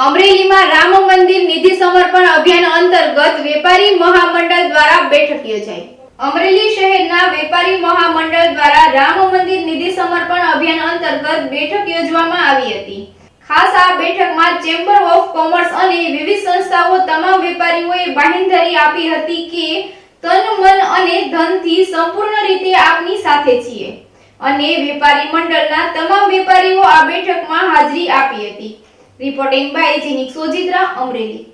अमरेली में राम मंदिर निधि समर्पण अभियान अंतर्गत वेपारी महामंडल द्वारा बैठक योजाई। अमरेली शहरना वेपारी महामंडल द्वारा राम मंदिर निधि समर्पण अभियान अंतर्गत बैठक योजवामां आवी हती। खास आ बैठकमां चेम्बर ऑफ कॉमर्स अने विविध संस्थाओ तमाम वेपारीओए बांहेधरी आपी हती के तन मन अने धनथी संपूर्ण रीते आपनी साथे छीए अने वेपारी मंडलना तमाम वेपारीओ आ बैठकमां हाजरी आपी हती। Reporting by Jenik Sojitra, Amreli.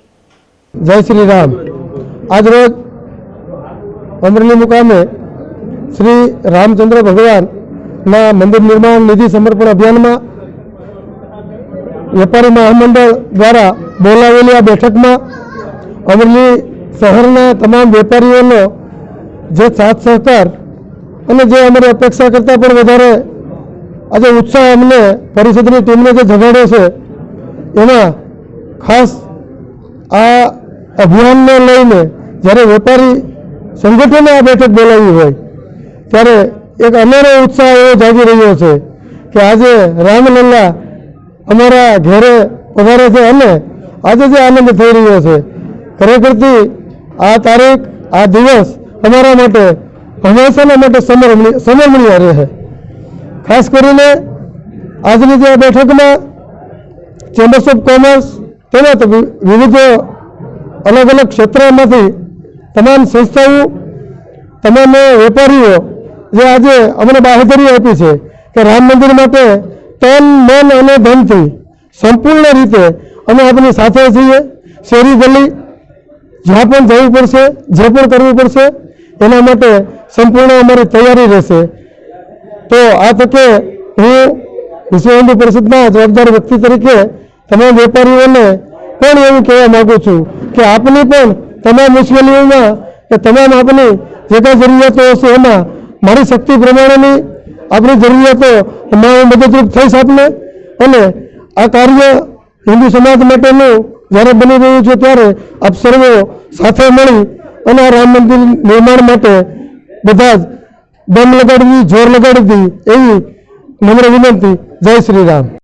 जय श्री राम। आज रोज अमरेली मुकामे श्री रामचंद्र भगवान ना मंदिर निर्माण निधि समर्पण अभियान में वेपारी महामंडल द्वारा बोलावेली आ बैठक में अमरेली शहरना तमाम वेपारीओनो जे साथ सहकार अने जे अमरी अपेक्षा करता पण वधारे आज उत्साह अमने परिषदनी टीमने जे जगाड्यो छे एमां खास आ अभियान ने लईने ज्यारे वेपारी संगठने आ बैठक बोलावी होय त्यारे एक अनेरो उत्साह एवो जागी रह्यो छे कि आजे रामलल्ला अमारा घेरे पधारे छे अने आजे जे आनंद थई रह्यो छे खरेखरथी आ तारीख आ दिवस अमारा माटे हमेशाना माटे स्मरणीय रहे। खास करीने आजनी जे बैठक में चेम्बर्स ऑफ कॉमर्स तेज विविध अलग अलग क्षेत्रों में तमाम संस्थाओं तमाम वेपारीओ जे आज अमने बाहेधरी आपी है कि राम मंदिर माटे तन मन और धन थी संपूर्ण रीते अमे अपनी साथे छीए। शहरी गली ज्यां पण जवुं पड़शे जे पण करवुं पड़शे एना माटे संपूर्ण अमारी तैयारी रहेशे। तो आ तके हूँ विश्व हिंदू परिषदना जवाबदार व्यक्ति तरीके तमाम वेपारीओने पण एवुं कहेवा मांगु छुं कि आपनी पण तमाम मुश्केलीओमां के तमाम आपनी जे कांई जरूरियातो हशे एमां मारी शक्ति प्रमाणेनी आपनी जरूरियातो एमां हुं मददरूप थईश आपने अने आ कार्य हिंदू समाज माटेनुं ज्यारे बनी रह्युं छे त्यारे आप सर्वे साथे मळी अने आ राम मंदिर निर्माण माटे बधा ज दम लगाड़ी दी जोर लगाड़ी दी एवी नम्र विनंती। जय श्री राम।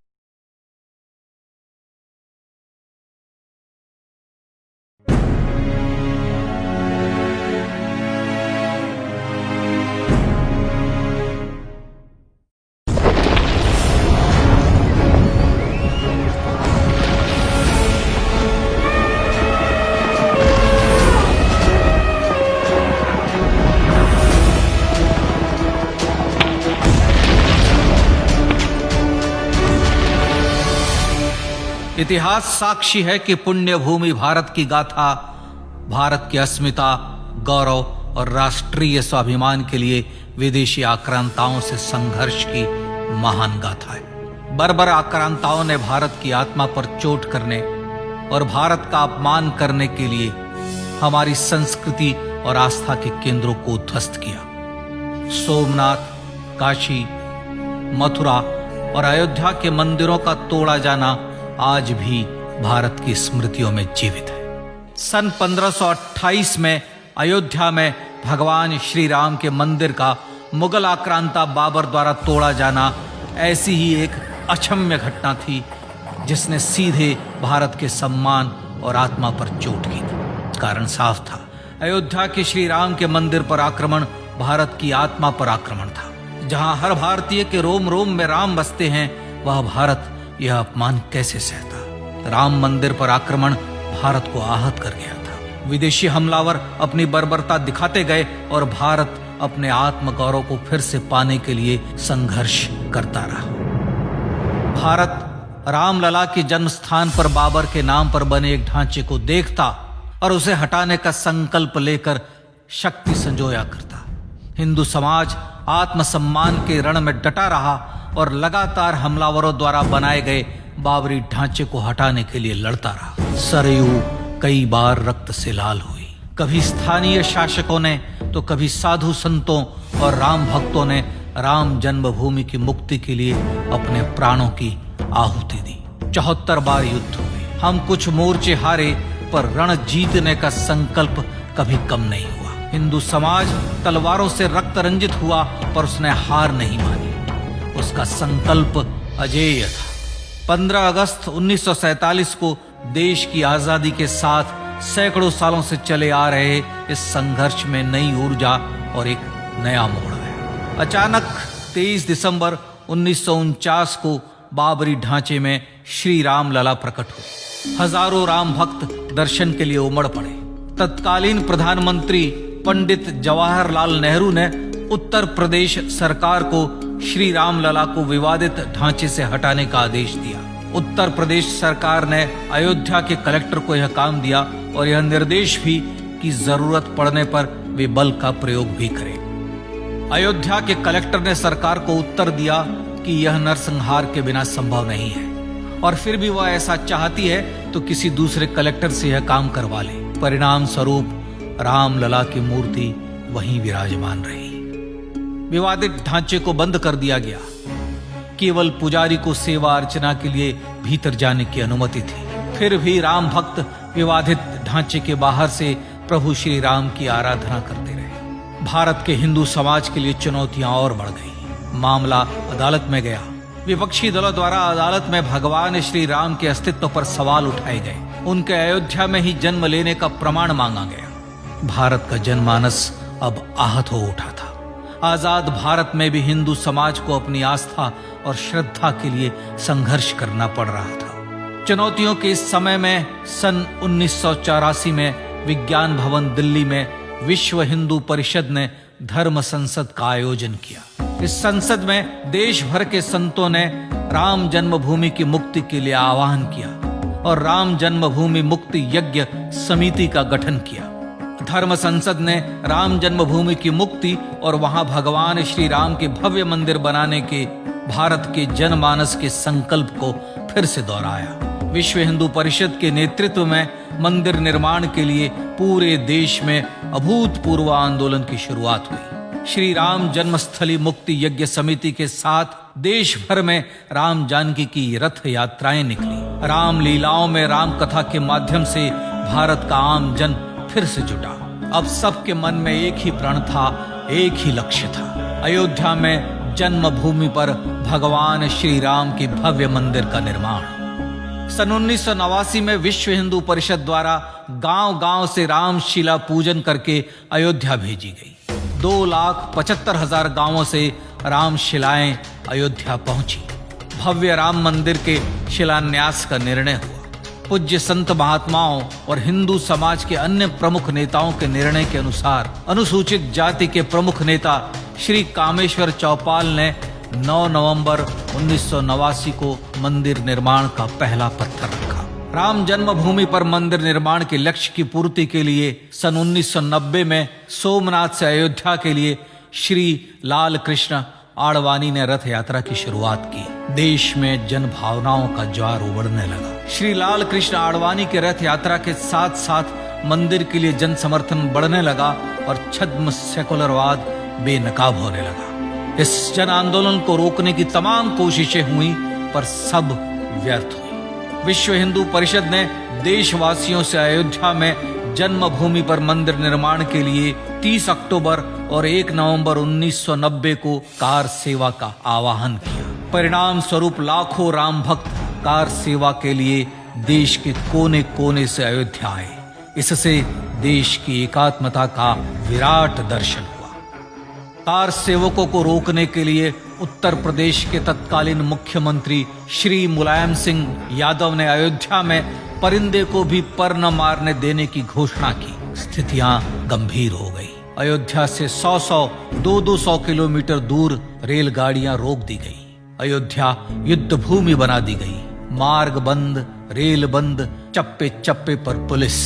इतिहास साक्षी है कि पुण्य भूमि भारत की गाथा भारत की अस्मिता, गौरव और राष्ट्रीय स्वाभिमान के लिए विदेशी आक्रांताओं से संघर्ष की महान गाथा है। बर्बर आक्रांताओं ने भारत की आत्मा पर चोट करने और भारत का अपमान करने के लिए हमारी संस्कृति और आस्था के केंद्रों को ध्वस्त किया। सोमनाथ, काशी, मथुरा और अयोध्या के मंदिरों का तोड़ा जाना आज भी भारत की स्मृतियों में जीवित है। सन 1528 में अयोध्या में भगवान श्री राम के मंदिर का मुगल आक्रांता बाबर द्वारा तोड़ा जाना ऐसी ही एक अक्षम्य घटना थी जिसने सीधे भारत के सम्मान और आत्मा पर चोट की थी। कारण साफ था, अयोध्या के श्री राम के मंदिर पर आक्रमण भारत की आत्मा पर आक्रमण था। जहां हर भारतीय के रोम रोम में राम बसते हैं वह भारत यह अपमान कैसे सहता। राम मंदिर पर आक्रमण भारत को आहत कर गया था। विदेशी हमलावर अपनी बर्बरता दिखाते गए और भारत अपने आत्मगौरव को फिर से पाने के लिए संघर्ष करता रहा। भारत रामलला के जन्म स्थान पर बाबर के नाम पर बने एक ढांचे को देखता और उसे हटाने का संकल्प लेकर शक्ति संजोया करता। हिंदू समाज आत्मसम्मान के रण में डटा रहा और लगातार हमलावरों द्वारा बनाए गए बाबरी ढांचे को हटाने के लिए लड़ता रहा। सरयू कई बार रक्त से लाल हुई। कभी स्थानीय शासकों ने तो कभी साधु संतों और राम भक्तों ने राम जन्मभूमि की मुक्ति के लिए अपने प्राणों की आहुति दी। 74 बार युद्ध हुए। हम कुछ मोर्चे हारे पर रण जीतने का संकल्प कभी कम नहीं हुआ। हिंदू समाज तलवारों से रक्त रंजित हुआ पर उसने हार नहीं मानी। उसका संकल्प अजेय था। 15 अगस्त 1947 को देश की आजादी के साथ सैकड़ों सालों से चले आ रहे इस संघर्ष में नई ऊर्जा और एक नया मोड़ आया। अचानक 23 दिसंबर 1949 को बाबरी ढांचे में श्री राम लला प्रकट हुए। हजारों राम भक्त दर्शन के लिए उमड़ पड़े। तत्कालीन प्रधानमंत्री पंडित जवाहरलाल नेहरू ने उत्तर प्रदेश सरकार को श्री राम लला को विवादित ढांचे से हटाने का आदेश दिया। उत्तर प्रदेश सरकार ने अयोध्या के कलेक्टर को यह काम दिया और यह निर्देश भी कि जरूरत पड़ने पर वे बल का प्रयोग भी करें। अयोध्या के कलेक्टर ने सरकार को उत्तर दिया कि यह नरसंहार के बिना संभव नहीं है और फिर भी वह ऐसा चाहती है तो किसी दूसरे कलेक्टर से यह काम करवा ले। परिणाम स्वरूप राम लला की मूर्ति वहीं विराजमान रही। विवादित ढांचे को बंद कर दिया गया। केवल पुजारी को सेवा अर्चना के लिए भीतर जाने की अनुमति थी। फिर भी राम भक्त विवादित ढांचे के बाहर से प्रभु श्री राम की आराधना करते रहे। भारत के हिंदू समाज के लिए चुनौतियां और बढ़ गई। मामला अदालत में गया। विपक्षी दलों द्वारा अदालत में भगवान श्री राम के अस्तित्व पर सवाल उठाए गए। उनके अयोध्या में ही जन्म लेने का प्रमाण मांगा गया। भारत का जनमानस अब आहत हो उठा था। आजाद भारत में भी हिंदू समाज को अपनी आस्था और श्रद्धा के लिए संघर्ष करना पड़ रहा था। चुनौतियों के इस समय में सन 1984 में विज्ञान भवन दिल्ली में विश्व हिंदू परिषद ने धर्म संसद का आयोजन किया। इस संसद में देश भर के संतों ने राम जन्मभूमि की मुक्ति के लिए आह्वान किया और राम जन्मभूमि मुक्ति यज्ञ समिति का गठन किया। धर्म संसद ने राम जन्मभूमि की मुक्ति और वहां भगवान श्री राम के भव्य मंदिर बनाने के भारत के जनमानस के संकल्प को फिर से दोहराया। विश्व हिंदू परिषद के नेतृत्व में मंदिर निर्माण के लिए पूरे देश में अभूतपूर्व आंदोलन की शुरुआत हुई। श्री राम जन्मस्थली मुक्ति यज्ञ समिति के साथ देश भर में राम जानकी की रथ यात्राएं निकली। राम लीलाओं में राम कथा के माध्यम से भारत का आम जन फिर से जुटा। अब सबके मन में एक ही प्रण था, एक ही लक्ष्य था। अयोध्या में जन्मभूमि पर भगवान श्री राम के भव्य मंदिर का निर्माण। सन 1989 में विश्व हिंदू परिषद द्वारा गांव-गांव से रामशिला पूजन करके अयोध्या भेजी गई। 2,75,000 गांवों से रामशिलाएं अयोध्या पहुंची। भव्य राम मंदिर के शिलान्यास का निर्णय हुआ। पूज्य संत महात्माओं और हिंदू समाज के अन्य प्रमुख नेताओं के निर्णय के अनुसार अनुसूचित जाति के प्रमुख नेता श्री कामेश्वर चौपाल ने 9 नवंबर 1989 को मंदिर निर्माण का पहला पत्थर रखा। राम जन्मभूमि पर मंदिर निर्माण के लक्ष्य की पूर्ति के लिए सन 1990 में सोमनाथ से अयोध्या के लिए श्री लाल कृष्ण आडवाणी ने रथ यात्रा की शुरुआत की। देश में जन भावनाओं का ज्वार उमड़ने लगा। श्री लाल कृष्ण आडवाणी के रथ यात्रा के साथ साथ मंदिर के लिए जन समर्थन बढ़ने लगा और छद्म सेकुलरवाद बेनकाब होने लगा। इस जन आंदोलन को रोकने की तमाम कोशिशें हुई पर सब व्यर्थ हुई। विश्व हिंदू परिषद ने देशवासियों से अयोध्या में जन्मभूमि पर मंदिर निर्माण के लिए 30 अक्टूबर और 1 नवंबर 1990 को कार सेवा का आह्वान किया। परिणाम स्वरूप लाखों राम भक्त कार सेवा के लिए देश के कोने कोने से अयोध्या आए। इससे देश की एकात्मता का विराट दर्शन हुआ। कार सेवकों को रोकने के लिए उत्तर प्रदेश के तत्कालीन मुख्यमंत्री श्री मुलायम सिंह यादव ने अयोध्या में परिंदे को भी पर न मारने देने की घोषणा की। स्थितियां गंभीर हो गई। अयोध्या से 100-100, 200-200 किलोमीटर दूर रेलगाड़ियां रोक दी गई। अयोध्या युद्ध भूमि बना दी गई। मार्ग बंद, रेल बंद, चप्पे चप्पे पर पुलिस।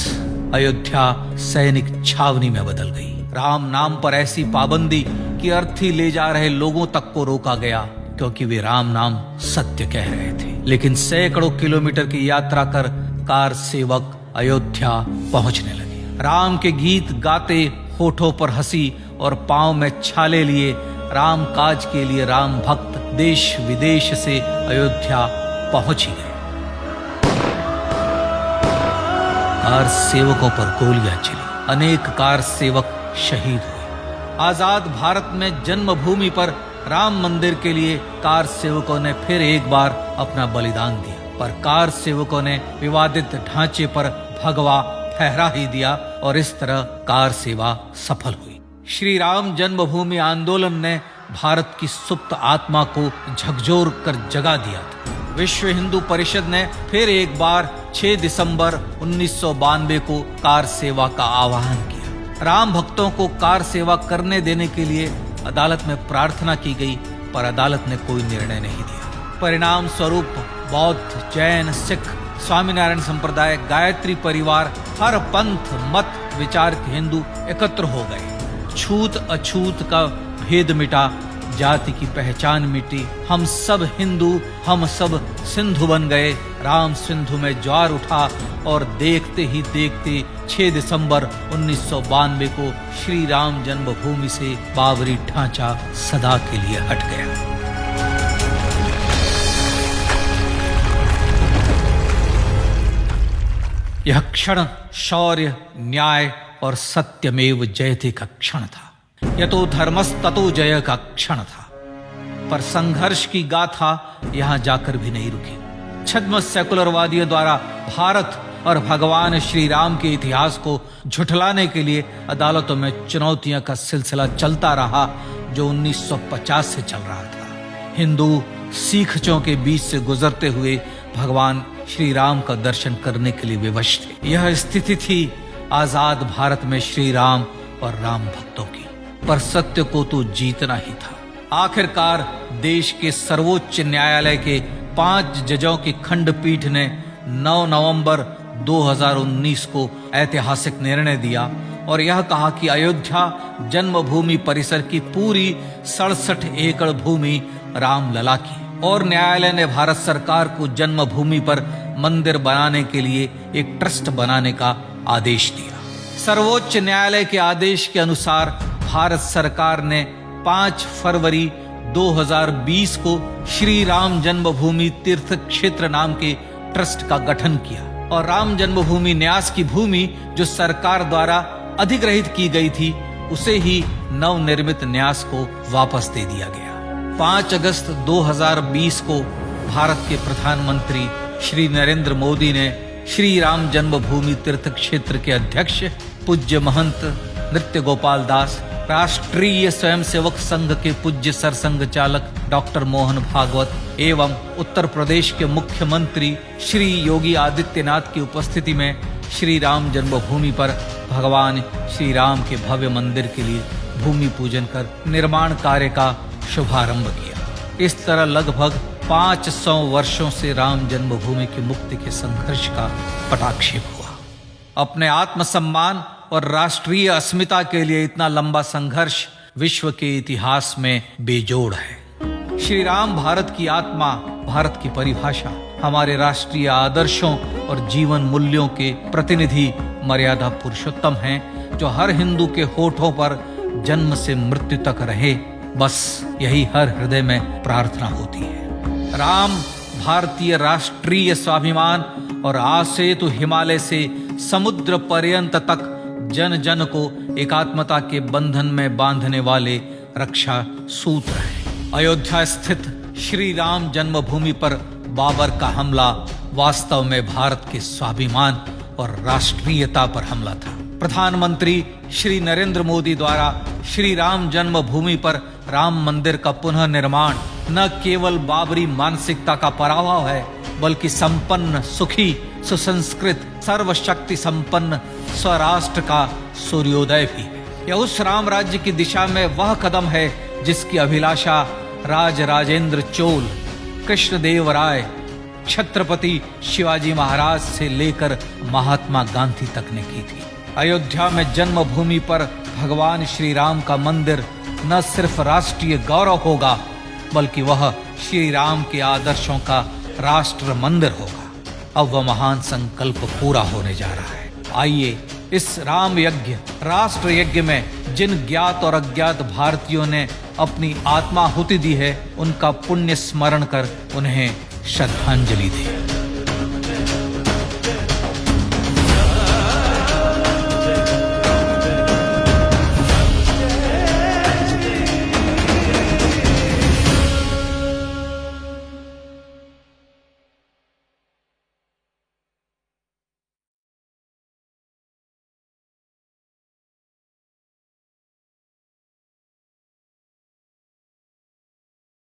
अयोध्या सैनिक छावनी में बदल गई। राम नाम पर ऐसी पाबंदी कि अर्थी ले जा रहे लोगों तक को रोका गया क्योंकि वे राम नाम सत्य कह रहे थे। लेकिन सैकड़ों किलोमीटर की यात्रा कर कार सेवक अयोध्या पहुंचने लगे। राम के गीत गाते, होठों पर हंसी और पांव में छाले लिए राम काज के लिए राम भक्त देश विदेश से अयोध्या पहुंच ही गए। कार सेवकों पर गोलियां चली। अनेक कार सेवक शहीद हुए। आजाद भारत में जन्मभूमि पर राम मंदिर के लिए कार सेवकों ने फिर एक बार अपना बलिदान दिया। पर कार सेवकों ने विवादित ढांचे पर भगवा फहरा ही दिया और इस तरह कार सेवा सफल हुई। श्री राम जन्मभूमि आंदोलन ने भारत की सुप्त आत्मा को झकझोर कर जगा दिया था। विश्व हिंदू परिषद ने फिर एक बार 6 दिसंबर 1992 को कार सेवा का आह्वान किया। राम भक्तों को कार सेवा करने देने के लिए अदालत में प्रार्थना की गई, पर अदालत ने कोई निर्णय नहीं दिया। परिणाम स्वरूप बौद्ध, जैन, सिख, स्वामीनारायण संप्रदाय, गायत्री परिवार, हर पंथ मत विचार के हिंदू एकत्र हो गए। छूत अछूत का भेद मिटा, जाति की पहचान मिटी। हम सब हिंदू, हम सब सिंधु बन गए। राम सिंधु में ज्वार उठा और देखते ही देखते 6 दिसंबर 1992 को श्री राम जन्मभूमि से बाबरी ढांचा सदा के लिए हट गया। यह क्षण शौर्य, न्याय और सत्यमेव जयते का क्षण था। यह तो धर्मस्ततो जय का क्षण था। पर संघर्ष की गाथा यहां जाकर भी नहीं रुकी। छद्म सेकुलरवादियों द्वारा भारत और भगवान श्री राम के इतिहास को झुठलाने के लिए अदालतों में चुनौतियों का सिलसिला चलता रहा, जो 1950 से चल रहा था। हिंदू सिखों के बीच से गुजरते हुए भगवान श्री राम का दर्शन करने के लिए विवश थे। यह स्थिति थी आजाद भारत में श्री राम और राम भक्तों की। पर सत्य को तो जीतना ही था। आखिरकार देश के सर्वोच्च न्यायालय के 5 जजों की खंडपीठ ने 9 नवंबर 2019 को ऐतिहासिक निर्णय दिया और यह कहा कि अयोध्या जन्मभूमि परिसर की पूरी 67 एकड़ भूमि रामलला की, और न्यायालय ने भारत सरकार को जन्मभूमि पर मंदिर बनाने के लिए एक ट्रस्ट बनाने का आदेश दिया। सर्वोच्च न्यायालय के आदेश के अनुसार भारत सरकार ने 5 फरवरी 2020 को श्री राम जन्मभूमि तीर्थ क्षेत्र नाम के ट्रस्ट का गठन किया और राम जन्मभूमि न्यास की भूमि जो सरकार द्वारा अधिग्रहित की गई थी, उसे ही नवनिर्मित न्यास को वापस दे दिया गया। 5 अगस्त 2020 को भारत के प्रधानमंत्री श्री नरेंद्र मोदी ने श्री राम जन्मभूमि तीर्थ क्षेत्र के अध्यक्ष पूज्य महंत नृत्य गोपाल दास, राष्ट्रीय स्वयंसेवक संघ के पूज्य सरसंघ चालक डॉक्टर मोहन भागवत एवं उत्तर प्रदेश के मुख्यमंत्री श्री योगी आदित्यनाथ की उपस्थिति में श्री राम जन्मभूमि पर भगवान श्री राम के भव्य मंदिर के लिए भूमि पूजन कर निर्माण कार्य का शुभारंभ किया। इस तरह लगभग 500 वर्षों से राम जन्मभूमि की मुक्ति के संघर्ष का पटाक्षेप हुआ। अपने आत्मसम्मान और राष्ट्रीय अस्मिता के लिए इतना लंबा संघर्ष विश्व के इतिहास में बेजोड़ है। श्री राम भारत की आत्मा, भारत की परिभाषा, हमारे राष्ट्रीय आदर्शों और जीवन मूल्यों के प्रतिनिधि मर्यादा पुरुषोत्तम हैं, जो हर हिंदू के होठों पर जन्म से मृत्यु तक रहे। बस यही हर हृदय में प्रार्थना होती है। राम भारतीय राष्ट्रीय स्वाभिमान और आसेतु हिमालय से समुद्र पर्यंत तक जन जन को एकात्मता के बंधन में बांधने वाले रक्षा सूत्र है। अयोध्या स्थित श्री राम जन्मभूमि पर बाबर का हमला वास्तव में भारत के स्वाभिमान और राष्ट्रीयता पर हमला था। प्रधानमंत्री श्री नरेंद्र मोदी द्वारा श्री राम जन्मभूमि पर राम मंदिर का पुनः निर्माण न केवल बाबरी मानसिकता का पराभव है, बल्कि संपन्न, सुखी, सुसंस्कृत, सर्वशक्ति संपन्न स्वराष्ट्र का सूर्योदय भी है। यह उस राम राज्य की दिशा में वह कदम है जिसकी अभिलाषा राजेंद्र चोल, कृष्णदेव राय, छत्रपति शिवाजी महाराज से लेकर महात्मा गांधी तक ने की थी। अयोध्या में जन्मभूमि पर भगवान श्री राम का मंदिर न सिर्फ राष्ट्रीय गौरव होगा, बल्कि वह श्री राम के आदर्शों का राष्ट्र मंदिर होगा। अब वह महान संकल्प पूरा होने जा रहा है। आइए इस राम यज्ञ, राष्ट्र यज्ञ में जिन ज्ञात और अज्ञात भारतीयों ने अपनी आत्माहुति दी है, उनका पुण्य स्मरण कर उन्हें श्रद्धांजलि दें।